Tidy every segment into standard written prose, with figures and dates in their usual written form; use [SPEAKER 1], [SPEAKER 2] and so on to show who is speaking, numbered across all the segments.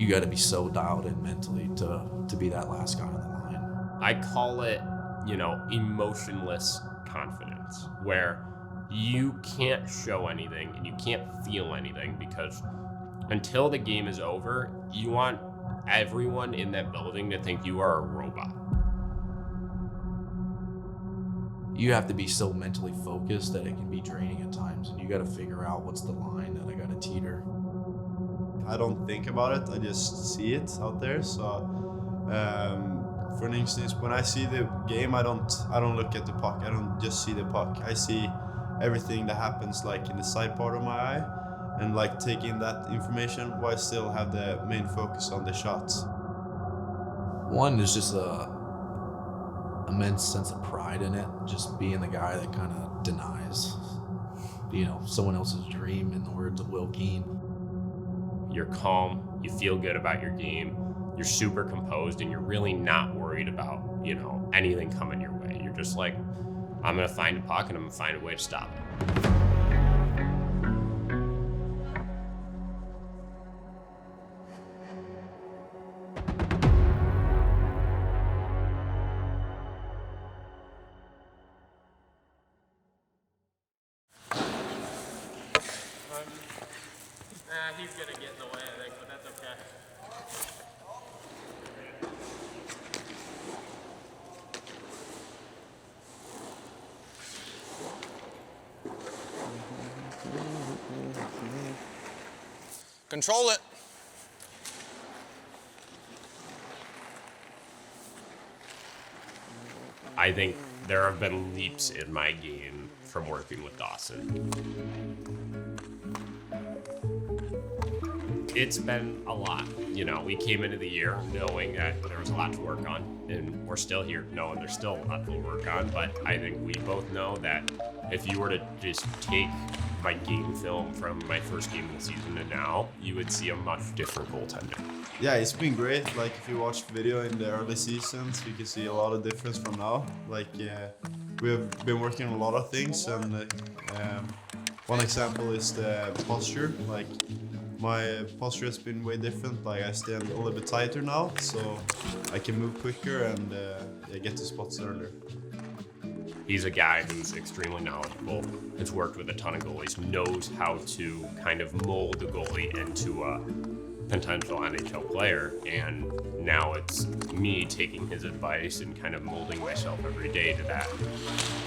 [SPEAKER 1] you got to be so dialed in mentally to be that last guy on the line.
[SPEAKER 2] I call it, emotionless confidence, where you can't show anything and you can't feel anything, because until the game is over, you want everyone in that building to think you are a robot.
[SPEAKER 1] You have to be so mentally focused that it can be draining at times, and you got to figure out what's the line that I got to teeter.
[SPEAKER 3] I don't think about it, I just see it out there. So for instance, when I see the game, I don't look at the puck. I don't just see the puck. I see everything that happens like in the side part of my eye, and like taking that information while I still have the main focus on the shots.
[SPEAKER 1] One is just a immense sense of pride in it, just being the guy that kind of denies, someone else's dream, in the words of Will Keane.
[SPEAKER 2] You're calm, you feel good about your game, you're super composed, and you're really not worried about, anything coming your way. You're just like, I'm gonna find a puck and I'm gonna find a way to stop it.
[SPEAKER 4] He's gonna get in the way, I think, but that's okay.
[SPEAKER 5] Control it.
[SPEAKER 2] I think there have been leaps in my game from working with Dawson. It's been a lot. We came into the year knowing that there was a lot to work on, and we're still here knowing there's still a lot to work on, but I think we both know that if you were to just take my game film from my first game of the season to now, you would see a much different goaltender.
[SPEAKER 3] Yeah, it's been great. Like, if you watch the video in the early seasons, you can see a lot of difference from now. Like, we have been working on a lot of things, and one example is the posture. Like, my posture has been way different. Like, I stand a little bit tighter now, so I can move quicker and get to spots earlier.
[SPEAKER 2] He's a guy who's extremely knowledgeable, has worked with a ton of goalies, knows how to kind of mold the goalie into a potential NHL player, and now it's me taking his advice and kind of molding myself every day to that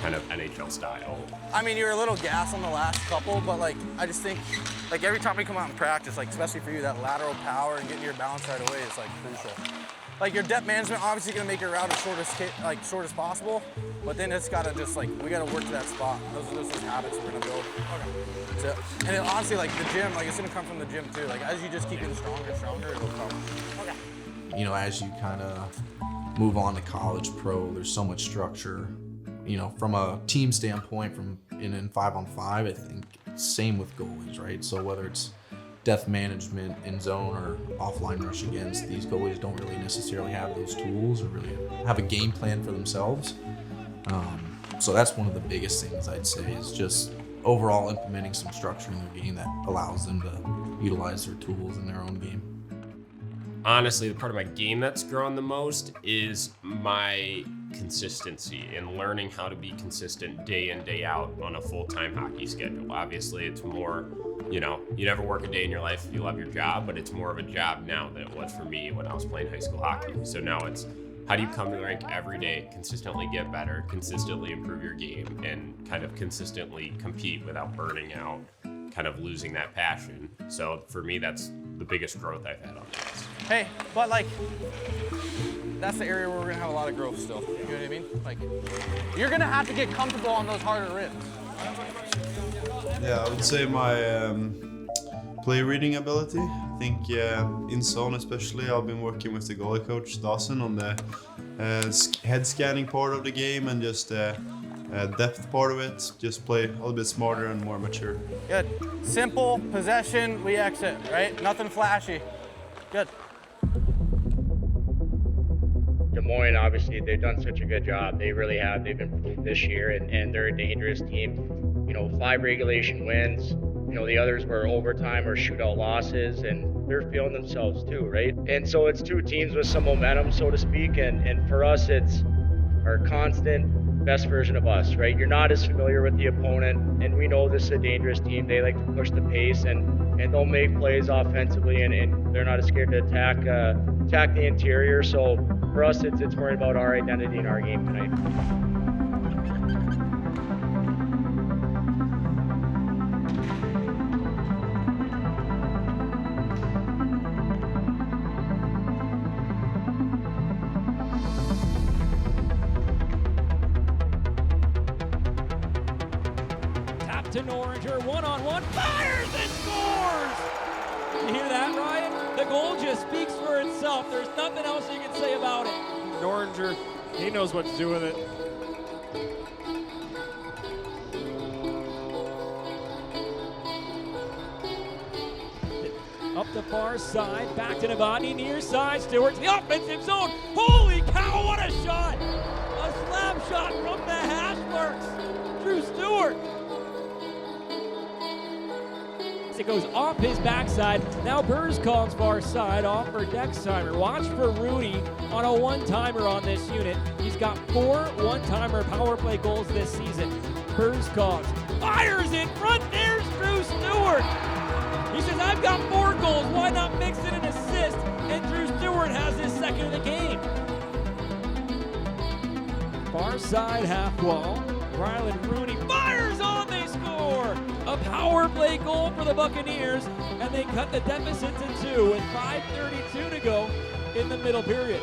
[SPEAKER 2] kind of NHL style.
[SPEAKER 5] I mean, you're a little gas on the last couple, but I just think, every time we come out and practice, especially for you, that lateral power and getting your balance right away is crucial. Your depth management obviously gonna make your route as short as possible, but then it's gotta just we gotta work to that spot. Those are habits we're gonna build. Okay. That's it. And then honestly, the gym, it's gonna come from the gym too. As you just keep getting stronger, it'll come. Okay.
[SPEAKER 1] As you kind of move on to college pro, there's so much structure. From a team standpoint, from in 5-on-5, I think same with goalies, right? So whether it's depth management in zone or offline rush against, these goalies don't really necessarily have those tools or really have a game plan for themselves. So that's one of the biggest things I'd say, is just overall implementing some structure in their game that allows them to utilize their tools in their own game.
[SPEAKER 2] Honestly, the part of my game that's grown the most is my consistency and learning how to be consistent day in, day out on a full-time hockey schedule. Obviously, it's more, you never work a day in your life if you love your job, but it's more of a job now than it was for me when I was playing high school hockey. So now it's, how do you come to the rink every day, consistently get better, consistently improve your game, and kind of consistently compete without burning out, kind of losing that passion. So for me, that's the biggest growth I've had on this.
[SPEAKER 5] Hey, but that's the area where we're gonna have a lot of growth still. You know what I mean? You're gonna have to get comfortable on those harder rims.
[SPEAKER 3] Yeah, I would say my play reading ability. I think in zone especially, I've been working with the goalie coach Dawson on the head scanning part of the game, and just depth part of it. Just play a little bit smarter and more mature.
[SPEAKER 5] Good. Simple possession, we exit, right? Nothing flashy. Good.
[SPEAKER 6] Des Moines, obviously, they've done such a good job. They really have. They've improved this year, and they're a dangerous team. 5 regulation wins, the others were overtime or shootout losses, and they're feeling themselves too, right? And so it's two teams with some momentum, so to speak, and for us, it's our constant best version of us, right? You're not as familiar with the opponent, and we know this is a dangerous team. They like to push the pace, and they'll make plays offensively, and they're not as scared to attack the interior. So for us, it's more about our identity and our game tonight.
[SPEAKER 7] To Norringer, one-on-one, fires and scores! You hear that, Ryan? The goal just speaks for itself. There's nothing else you can say about it.
[SPEAKER 8] Norringer, he knows what to do with it.
[SPEAKER 7] Up the far side, back to Novotny, near side, Stewart to the offensive zone. Holy cow, what a shot! A slam shot from the hash marks. Drew Stewart. It goes off his backside. Now Burzkov's far side off for Dexheimer. Watch for Rudy on a one-timer on this unit. He's got 4 one-timer power play goals this season. Burzkov fires in front. There's Drew Stewart. He says, I've got 4 goals. Why not mix in an assist? And Drew Stewart has his second of the game. Far side half wall. Ryland Rooney fires on. They score. A power play goal for the Buccaneers, and they cut the deficit to 2 with 5:32 to go in the middle period.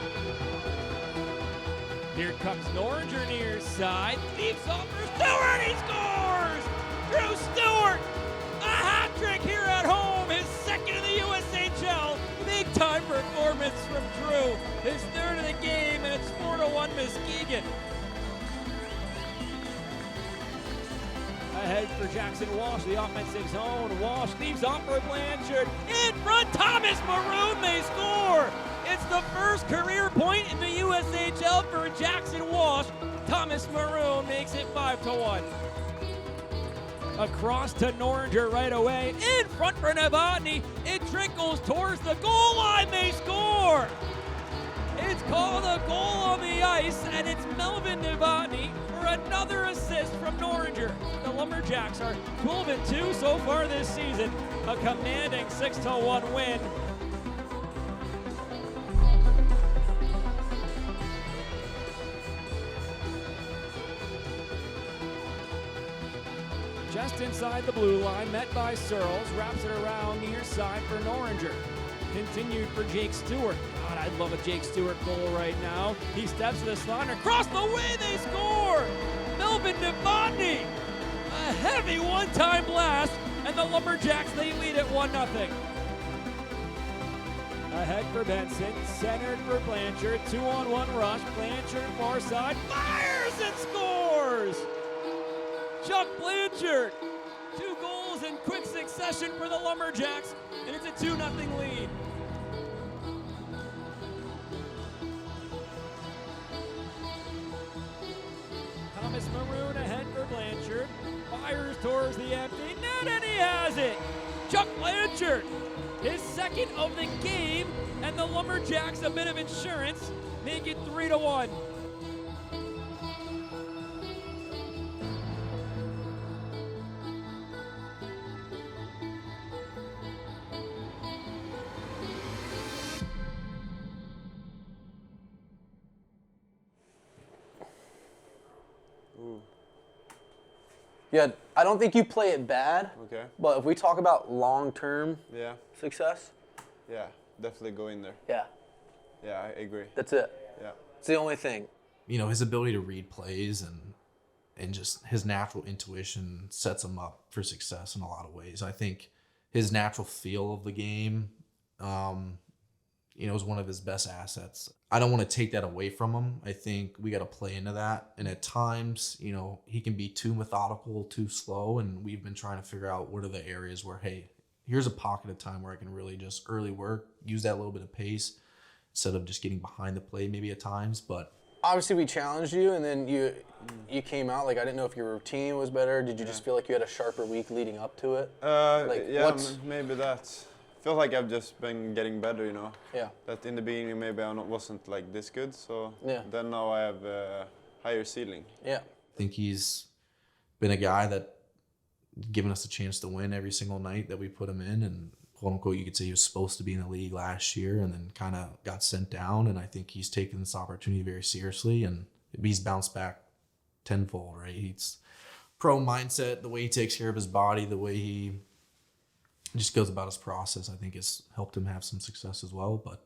[SPEAKER 7] Here comes Norringer near side, leaps off for Stewart, he scores! Drew Stewart, a hat trick here at home, his second in the USHL. Big time performance from Drew, his third of the game, and it's 4-1 Muskegon. Ahead for Jackson Walsh, the offensive zone. Walsh leaves off for Blanchard. In front, Thomas Maroon, they score! It's the first career point in the USHL for Jackson Walsh. Thomas Maroon makes it 5-1. Across to Norringer right away. In front for Novotny. It trickles towards the goal line, they score! It's called a goal on the ice, and it's Melvin Novotny for another assist from Norringer. The Lumberjacks are 12-2 so far this season, a commanding 6-1 win. Just inside the blue line, met by Searles, wraps it around near side for Norringer. Continued for Jake Stewart. God, I'd love a Jake Stewart goal right now. He steps to the slot and across the way they score! Melvin Novotny! A heavy one-time blast, and the Lumberjacks, they lead at 1-0. Ahead for Benson, centered for Blanchard, 2-on-1 rush. Blanchard far side, fires and scores! Chuck Blanchard! 2 goals in quick succession for the Lumberjacks, and it's a 2-0 lead. Thomas Maroon ahead for Blanchard. Fires towards the empty net, and he has it! Chuck Blanchard, his second of the game, and the Lumberjacks a bit of insurance, make it 3-1.
[SPEAKER 5] Yeah, I don't think you play it bad.
[SPEAKER 3] Okay.
[SPEAKER 5] But if we talk about long-term
[SPEAKER 3] Yeah.
[SPEAKER 5] success,
[SPEAKER 3] Yeah. Definitely go in there.
[SPEAKER 5] yeah,
[SPEAKER 3] Yeah, I agree.
[SPEAKER 5] that's it.
[SPEAKER 3] Yeah.
[SPEAKER 5] It's the only thing.
[SPEAKER 1] You know, his ability to read plays and just his natural intuition sets him up for success in a lot of ways. I think his natural feel of the game, is one of his best assets. I don't want to take that away from him. I think we got to play into that. And at times, he can be too methodical, too slow. And we've been trying to figure out what are the areas where, hey, here's a pocket of time where I can really just early work, use that little bit of pace instead of just getting behind the play maybe at times. But
[SPEAKER 5] obviously we challenged you, and then you came out. Like, I didn't know if your routine was better. Did you just feel like you had a sharper week leading up to it?
[SPEAKER 3] Yeah, maybe that. I feel like I've just been getting better, you know.
[SPEAKER 5] Yeah.
[SPEAKER 3] That in the beginning maybe I wasn't like this good, so
[SPEAKER 5] Yeah.
[SPEAKER 3] then now I have a higher ceiling.
[SPEAKER 5] Yeah.
[SPEAKER 1] I think he's been a guy that given us a chance to win every single night that we put him in, and quote unquote you could say he was supposed to be in the league last year and then kind of got sent down, and I think he's taken this opportunity very seriously and he's bounced back tenfold, right? He's pro mindset, the way he takes care of his body, the way he just goes about his process, I think has helped him have some success as well. But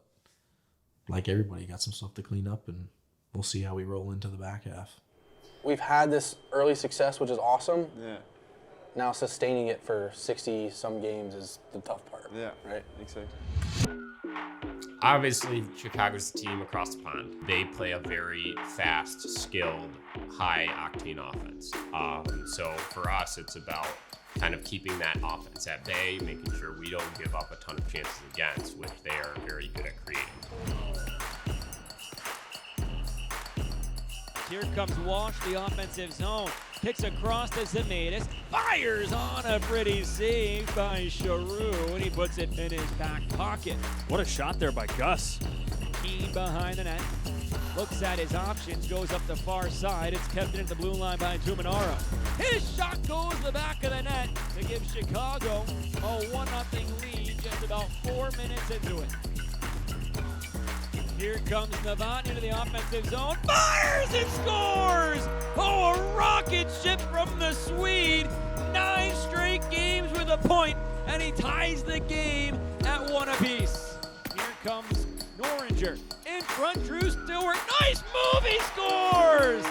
[SPEAKER 1] like everybody, got some stuff to clean up, and we'll see how we roll into the back half.
[SPEAKER 5] We've had this early success, which is awesome.
[SPEAKER 3] Yeah.
[SPEAKER 5] Now sustaining it for 60-some games is the tough part.
[SPEAKER 3] Yeah.
[SPEAKER 5] Right?
[SPEAKER 3] Exactly.
[SPEAKER 2] Obviously, Chicago's the team across the pond. They play a very fast, skilled, high-octane offense. So for us, it's about kind of keeping that offense at bay, making sure we don't give up a ton of chances against, which they are very good at creating.
[SPEAKER 7] Here comes Walsh, the offensive zone. Kicks across to Zemaitis. Fires on a pretty save by Charoux, and he puts it in his back pocket.
[SPEAKER 8] What a shot there by Gus.
[SPEAKER 7] Keane behind the net. Looks at his options, goes up the far side. It's kept into the blue line by Tuminaro. His shot goes to the back of the net to give Chicago a 1-0 lead just about 4 minutes into it. Here comes Navant into the offensive zone. Fires and scores! Oh, a rocket ship from the Swede. 9 straight games with a point, and he ties the game at 1 apiece. Here comes Noringer. In front, Drew Stewart. Nice move, he scores!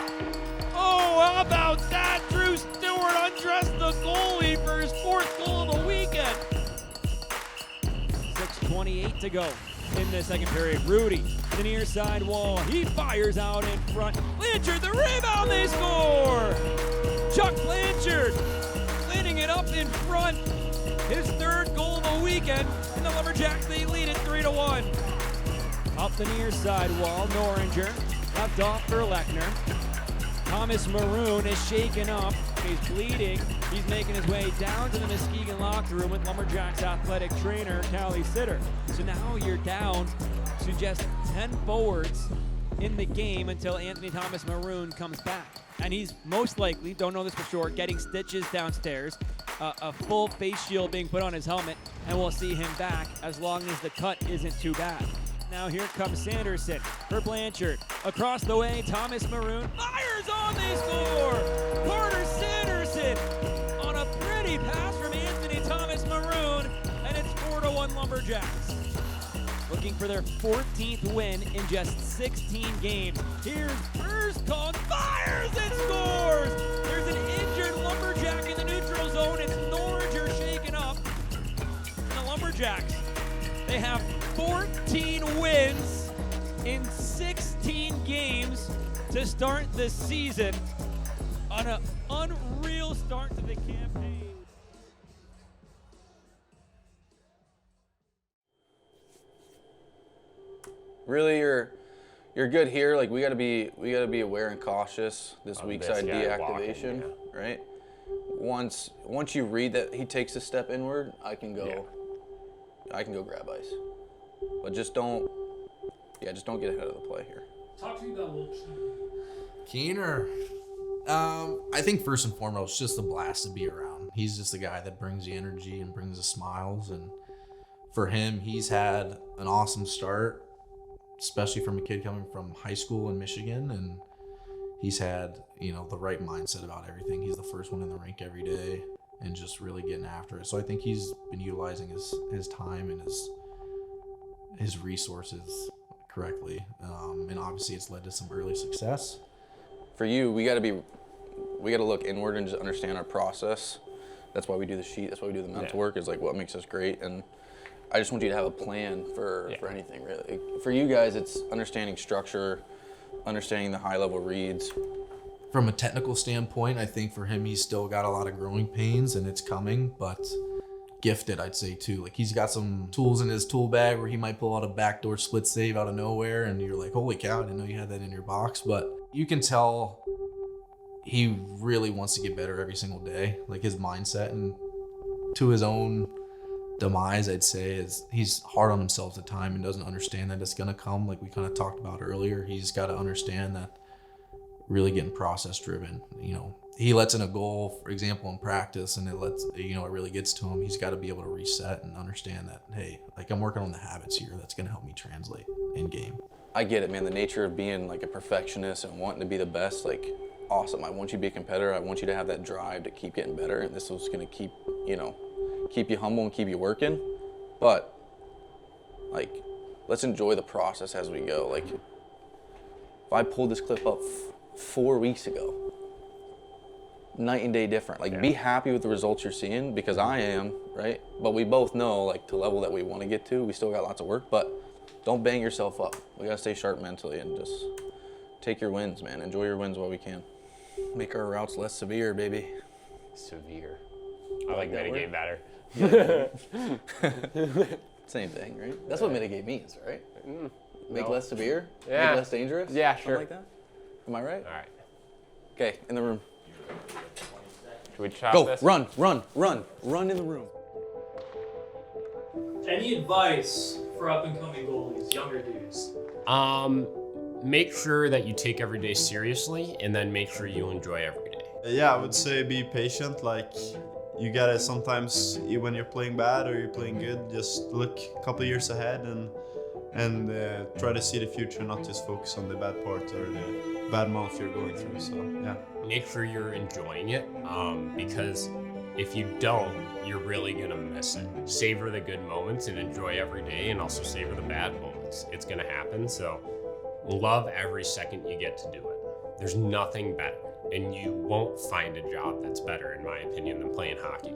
[SPEAKER 7] Oh, how about that? Drew Stewart undressed the goalie for his 4th goal of the weekend. 6:28 to go in the second period. Rudy, the near side wall. He fires out in front. Blanchard, the rebound, they score! Chuck Blanchard cleaning it up in front. His 3rd goal of the weekend. And the Lumberjacks, they lead it 3-1. Up the near side wall, Noringer. Left off for Lechner. Thomas Maroon is shaken up. He's bleeding. He's making his way down to the Muskegon locker room with Lumberjacks athletic trainer Callie Sitter. So now you're down to just 10 forwards in the game until Anthony Thomas Maroon comes back. And he's most likely, don't know this for sure, getting stitches downstairs, a full face shield being put on his helmet, and we'll see him back as long as the cut isn't too bad. Now here comes Sanderson for Blanchard. Across the way, Thomas Maroon fires on, they score! Carter Sanderson on a pretty pass from Anthony Thomas Maroon, and it's 4-1 Lumberjacks. Looking for their 14th win in just 16 games. Here's Burzkog, fires and scores! There's an injured Lumberjack in the neutral zone. It's Noringer shaken up. And the Lumberjacks, they have 14 wins in 16 games to start the season on an unreal start to the campaign.
[SPEAKER 5] Really, you're good here. Like, we gotta be aware and cautious this weak side deactivation, right? Once you read that he takes a step inward, I can go grab ice. But just don't get ahead of the play here.
[SPEAKER 8] Talk to me about Will Keane.
[SPEAKER 1] Keener, I think first and foremost, just a blast to be around. He's just a guy that brings the energy and brings the smiles, and for him, he's had an awesome start, especially from a kid coming from high school in Michigan, and he's had, the right mindset about everything. He's the first one in the rink every day and just really getting after it. So I think he's been utilizing his time and his resources correctly, and obviously it's led to some early success.
[SPEAKER 5] For you, we got to look inward and just understand our process. That's why we do the sheet. That's why we do the mental work. Is like what makes us great. And I just want you to have a plan for anything really. For you guys, it's understanding structure, understanding the high level reads.
[SPEAKER 1] From a technical standpoint, I think for him, he's still got a lot of growing pains and it's coming, but gifted, I'd say too. Like he's got some tools in his tool bag where he might pull out a backdoor split save out of nowhere, and you're like, holy cow, I didn't know you had that in your box. But you can tell he really wants to get better every single day. Like his mindset, and to his own demise, I'd say, is he's hard on himself at the time and doesn't understand that it's gonna come. Like we kind of talked about earlier, he's got to understand that really getting process driven. You know, he lets in a goal, for example, in practice, and it really gets to him. He's got to be able to reset and understand that, hey, like I'm working on the habits here that's gonna help me translate in game.
[SPEAKER 5] I get it, man. The nature of being like a perfectionist and wanting to be the best, like, awesome. I want you to be a competitor. I want you to have that drive to keep getting better, and this is gonna keep you humble and keep you working. But like, let's enjoy the process as we go. Like, if I pulled this clip up 4 weeks ago, night and day different. Like, be happy with the results you're seeing, because I am, right? But we both know, like, to level that we want to get to, we still got lots of work, but don't bang yourself up. We gotta stay sharp mentally and just take your wins, man. Enjoy your wins while we can. Make our routes less severe, baby.
[SPEAKER 2] Severe. I like mitigate better.
[SPEAKER 5] Same thing, right? That's what mitigate means, right? Make less severe?
[SPEAKER 2] Yeah.
[SPEAKER 5] Make less dangerous?
[SPEAKER 2] Yeah,
[SPEAKER 5] Something
[SPEAKER 2] sure.
[SPEAKER 5] like that? Am I right?
[SPEAKER 2] All right.
[SPEAKER 5] Okay, in the room.
[SPEAKER 2] Should we chop
[SPEAKER 5] Go,
[SPEAKER 2] this?
[SPEAKER 5] run in the room.
[SPEAKER 8] Any advice for up-and-coming goalies, younger dudes?
[SPEAKER 2] Make sure that you take every day seriously, and then make sure you enjoy every day.
[SPEAKER 3] Yeah, I would say be patient. Like, you gotta sometimes, when you're playing bad or you're playing good, just look a couple years ahead and try to see the future, not just focus on the bad part or the bad month you're going through. So yeah.
[SPEAKER 2] Make sure you're enjoying it, because if you don't, you're really gonna miss it. Savor the good moments and enjoy every day, and also savor the bad moments. It's gonna happen, so love every second you get to do it. There's nothing better, and you won't find a job that's better, in my opinion, than playing hockey.